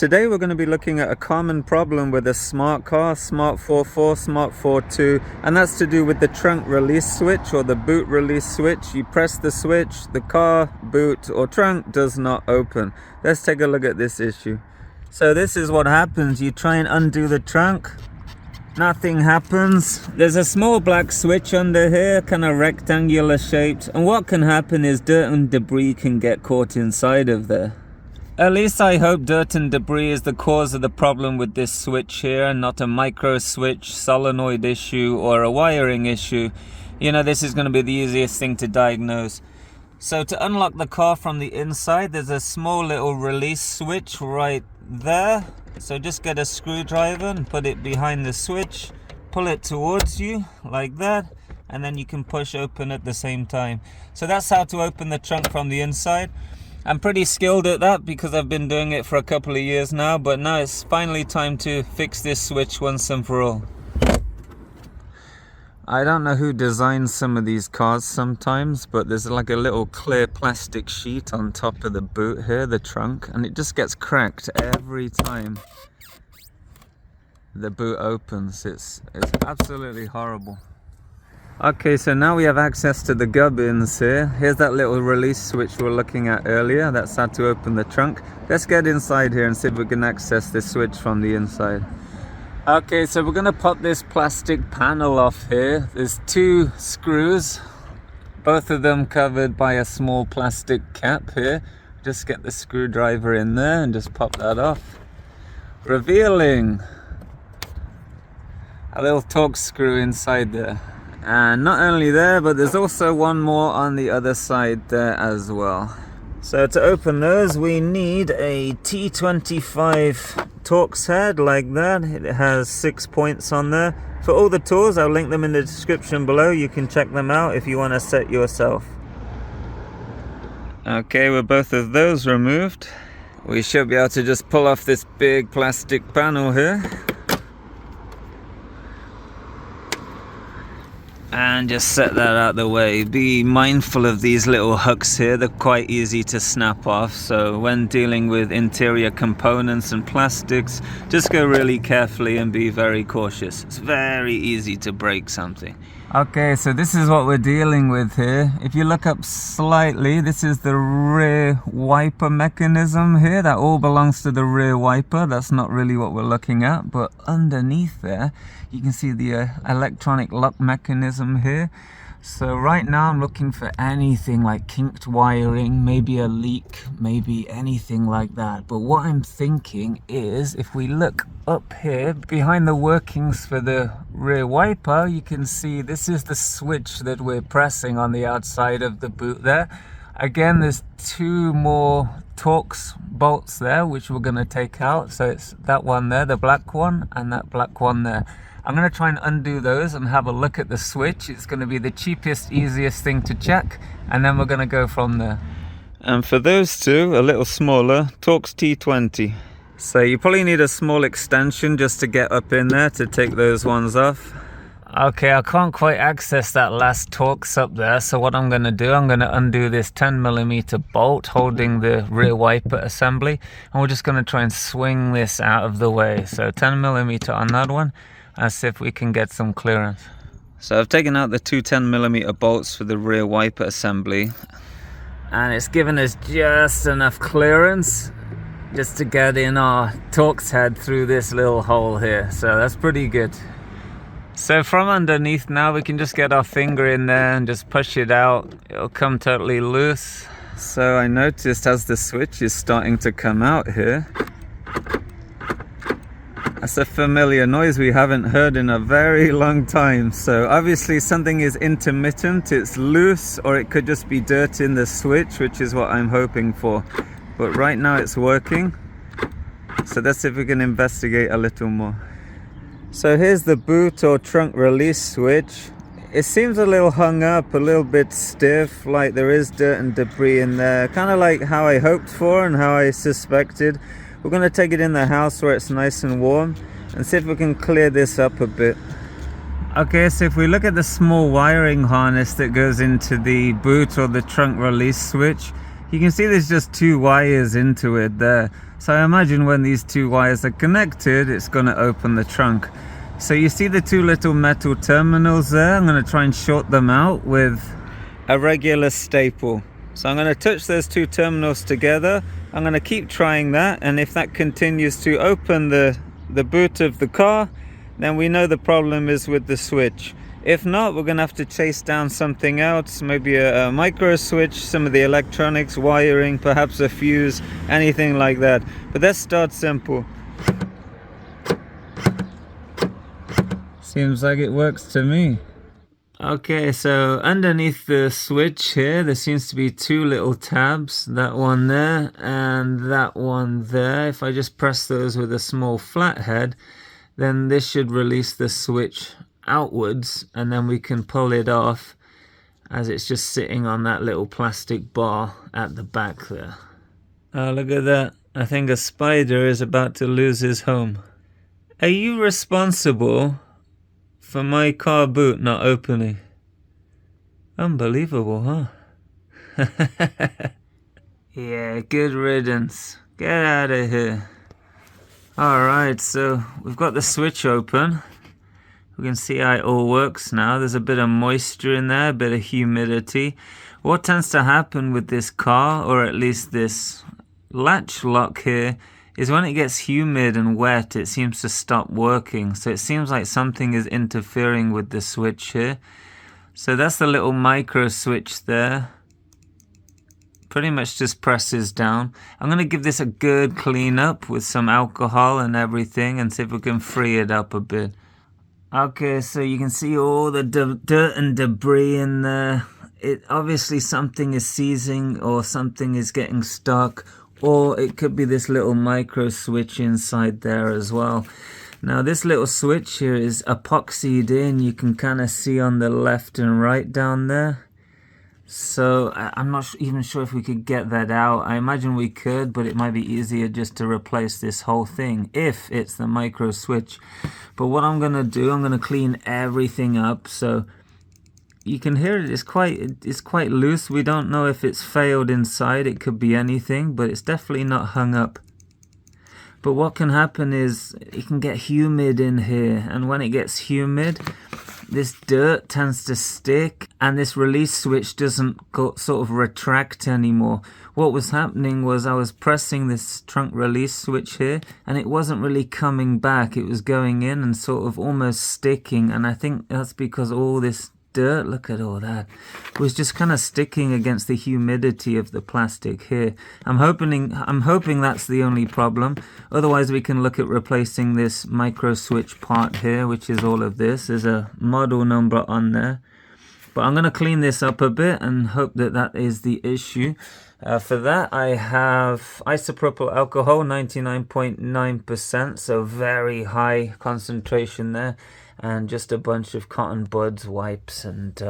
Today we're going to be looking at a common problem with a smart car, Smart 44, Smart 42, and that's to do with the trunk release switch or the boot release switch. You press the switch, the car, boot or trunk does not open. Let's take a look at this issue. So this is what happens. You try and undo the trunk, nothing happens. There's a small black switch under here, kind of rectangular shaped, and what can happen is dirt and debris can get caught inside of there. At least I hope dirt and debris is the cause of the problem with this switch here and not a micro switch, solenoid issue or a wiring issue. You know, this is going to be the easiest thing to diagnose. So to unlock the car from the inside, there's a small little release switch right there. So just get a screwdriver and put it behind the switch, pull it towards you like that, and then you can push open at the same time. So that's how to open the trunk from the inside. I'm pretty skilled at that because I've been doing it for a couple of years now, but now it's finally time to fix this switch once and for all. I don't know who designs some of these cars sometimes, but there's like a little clear plastic sheet on top of the boot here, the trunk, and it just gets cracked every time the boot opens. It's absolutely horrible. Okay, so now we have access to the gubbins here. Here's that little release switch we were looking at earlier. That's how to open the trunk. Let's get inside here and see if we can access this switch from the inside. Okay, so we're going to pop this plastic panel off here. There's two screws, both of them covered by a small plastic cap here. Just get the screwdriver in there and just pop that off. Revealing a little Torx screw inside there. And not only there, but there's also one more on the other side there as well. So to open those, we need a T25 Torx head like that. It has 6 points on there. For all the tools, I'll link them in the description below. You can check them out if you want to set yourself. Okay, with both of those removed, we should be able to just pull off this big plastic panel here. And just set that out of the way. Be mindful of these little hooks here. They're quite easy to snap off. So when dealing with interior components and plastics, just go really carefully and be very cautious. It's very easy to break something. Okay, so this is what we're dealing with here. If you look up slightly, this is the rear wiper mechanism here. That all belongs to the rear wiper. That's not really what we're looking at, but underneath there, you can see the electronic lock mechanism here. So right now I'm looking for anything like kinked wiring, maybe a leak, maybe anything like that. But what I'm thinking is if we look up here behind the workings for the rear wiper, you can see this is the switch that we're pressing on the outside of the boot there. Again, there's two more Torx bolts there which we're going to take out. So it's that one there, the black one, and that black one there. I'm going to try and undo those and have a look at the switch. It's going to be the cheapest, easiest thing to check, and then we're going to go from there. And for those two, a little smaller, Torx T20. So you probably need a small extension just to get up in there to take those ones off. Okay, I can't quite access that last Torx up there, so what I'm going to do, I'm going to undo this 10mm bolt holding the rear wiper assembly, and we're just going to try and swing this out of the way. So 10mm on that one. Let's see if we can get some clearance. So I've taken out the two 10mm bolts for the rear wiper assembly, and it's given us just enough clearance just to get in our Torx head through this little hole here. So that's pretty good. So from underneath now we can just get our finger in there and just push it out. It'll come totally loose. So I noticed as the switch is starting to come out here, that's a familiar noise we haven't heard in a very long time. So obviously something is intermittent, it's loose, or it could just be dirt in the switch, which is what I'm hoping for. But right now it's working. So let's see if we can investigate a little more. So here's the boot or trunk release switch. It seems a little hung up, a little bit stiff, like there is dirt and debris in there. Kind of like how I hoped for and how I suspected. We're going to take it in the house where it's nice and warm and see if we can clear this up a bit. Okay, so if we look at the small wiring harness that goes into the boot or the trunk release switch, You can see there's just 2 wires into it there. So I imagine when these 2 wires are connected, it's going to open the trunk. So you see the 2 little metal terminals there? I'm going to try and short them out with a regular staple. So I'm going to touch those 2 terminals together. I'm going to keep trying that, and if that continues to open the boot of the car, then we know the problem is with the switch. If not, we're going to have to chase down something else, maybe a micro switch, some of the electronics, wiring, perhaps a fuse, anything like that. But let's start simple. Seems like it works to me. Okay, so underneath the switch here, there seems to be 2 little tabs, that one there and that one there. If I just press those with a small flathead, then this should release the switch outwards, and then we can pull it off as it's just sitting on that little plastic bar at the back there. Oh, look at that. I think a spider is about to lose his home. Are you responsible for my car boot not opening? Unbelievable, huh? Yeah, good riddance. Get out of here. Alright, so we've got the switch open. We can see how it all works now. There's a bit of moisture in there, a bit of humidity. What tends to happen with this car, or at least this latch lock here, is when it gets humid and wet, it seems to stop working. So it seems like something is interfering with the switch here. So that's the little micro switch there. Pretty much just presses down. I'm going to give this a good clean up with some alcohol and everything and see if we can free it up a bit. Okay, so you can see all the dirt and debris in there. It obviously something is seizing or something is getting stuck, or it could be this little micro switch inside there as well. Now this little switch here is epoxied in. You can kind of see on the left and right down there. So I'm not even sure if we could get that out. I imagine we could, but it might be easier just to replace this whole thing if it's the micro switch. But what I'm going to do, I'm going to clean everything up. So you can hear it's quite loose. We don't know if it's failed inside. It could be anything, but it's definitely not hung up. But what can happen is it can get humid in here, and when it gets humid, this dirt tends to stick, and this release switch doesn't sort of retract anymore. What was happening was I was pressing this trunk release switch here, and it wasn't really coming back. It was going in and sort of almost sticking, and I think that's because all this dirt, look at all that, was just kind of sticking against the humidity of the plastic here. I'm hoping that's the only problem. Otherwise we can look at replacing this micro switch part here, which is all of this. There's a model number on there, but I'm going to clean this up a bit and hope that that is the issue. For that I have isopropyl alcohol, 99.9%, so very high concentration there, and just a bunch of cotton buds, wipes, and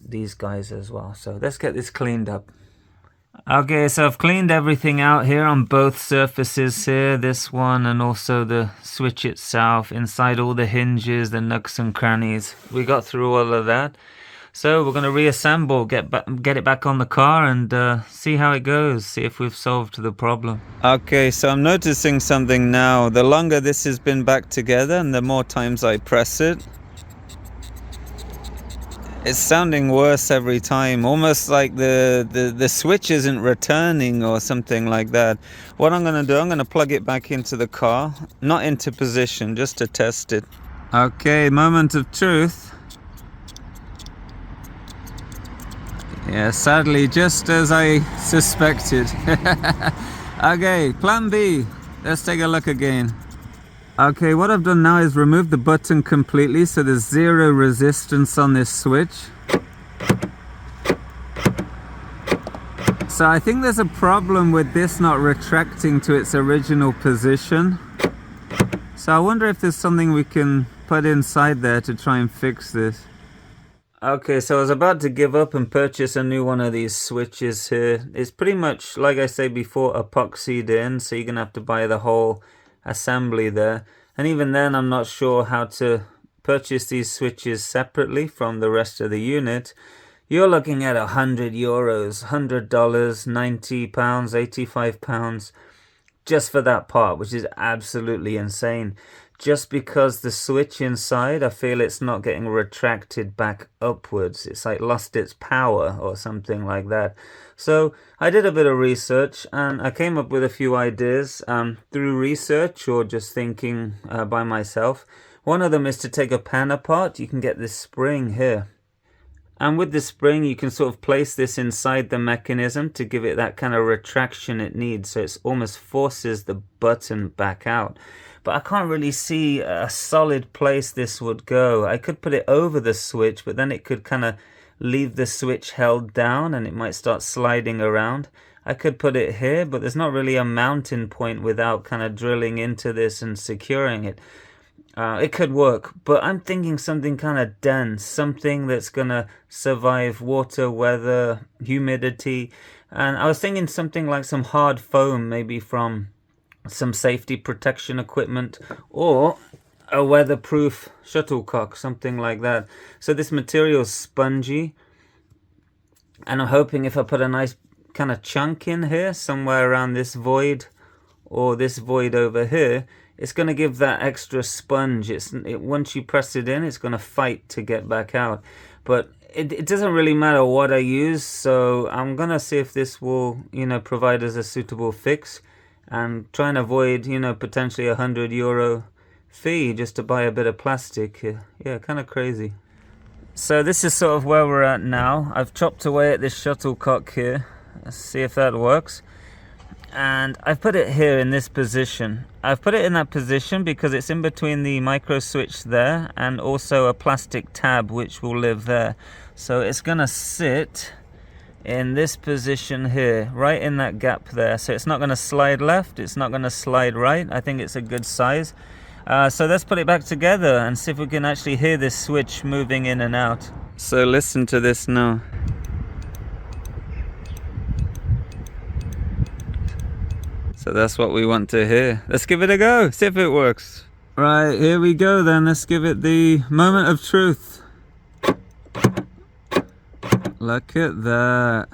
these guys as well. So let's get this cleaned up. Okay, so I've cleaned everything out here on both surfaces here, this one and also the switch itself, inside all the hinges, the nooks and crannies. We got through all of that. So we're going to reassemble, get it back on the car and see how it goes, see if we've solved the problem. Okay, so I'm noticing something now. The longer this has been back together and the more times I press it, it's sounding worse every time, almost like the switch isn't returning or something like that. What I'm going to do, I'm going to plug it back into the car, not into position, just to test it. Okay, moment of truth. Yeah, sadly, just as I suspected. Okay, plan B. Let's take a look again. Okay, what I've done now is remove the button completely, so there's zero resistance on this switch. So I think there's a problem with this not retracting to its original position. So I wonder if there's something we can put inside there to try and fix this. Okay, so I was about to give up and purchase a new one of these switches here. It's pretty much, like I say before, epoxied in, so you're going to have to buy the whole assembly there. And even then, I'm not sure how to purchase these switches separately from the rest of the unit. you're looking at €100, $100, £90, £85 just for that part, which is absolutely insane. Just because the switch inside, I feel it's not getting retracted back upwards. It's like lost its power or something like that. So I did a bit of research and I came up with a few ideas through research or just thinking by myself. One of them is to take a pan apart. You can get this spring here. And with the spring, you can sort of place this inside the mechanism to give it that kind of retraction it needs. So it almost forces the button back out. But I can't really see a solid place this would go. I could put it over the switch, but then it could kind of leave the switch held down and it might start sliding around. I could put it here, but there's not really a mounting point without kind of drilling into this and securing it. It could work, but I'm thinking something kind of dense, something that's going to survive water, weather, humidity. And I was thinking something like some hard foam, maybe from some safety protection equipment, or a weatherproof shuttlecock, something like that. So this material is spongy, and I'm hoping if I put a nice kind of chunk in here, somewhere around this void, or this void over here, it's going to give that extra sponge. Once you press it in, it's going to fight to get back out. But it doesn't really matter what I use, so I'm going to see if this will, provide us a suitable fix, and try and avoid, potentially €100 fee just to buy a bit of plastic. Yeah, kind of crazy. So this is sort of where we're at now. I've chopped away at this shuttlecock here. Let's see if that works. And I've put it here in this position. I've put it in that position because it's in between the micro switch there and also a plastic tab which will live there. So it's going to sit in this position here, right in that gap there. So it's not going to slide left, it's not going to slide right. I think it's a good size. So let's put it back together and see if we can actually hear this switch moving in and out. So listen to this now. So that's what we want to hear. Let's give it a go, see if it works. Right, here we go then. Let's give it the moment of truth. Look at that.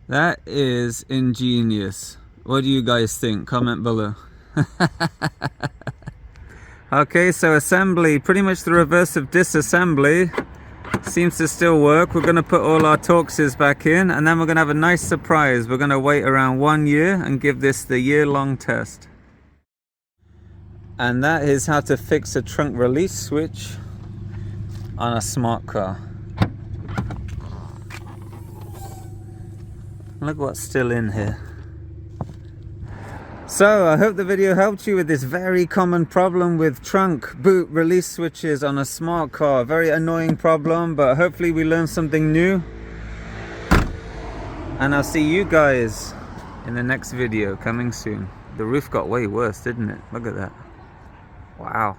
That is ingenious. What do you guys think? Comment below. Okay, so assembly, pretty much the reverse of disassembly. Seems to still work. We're going to put all our Torxes back in, and then we're going to have a nice surprise. We're going to wait around 1 year and give this the year-long test. And that is how to fix a trunk release switch on a smart car. Look what's still in here. So I hope the video helped you with this very common problem with trunk boot release switches on a smart car. Very annoying problem, but hopefully we learned something new. And I'll see you guys in the next video coming soon. The roof got way worse, didn't it? Look at that. Wow.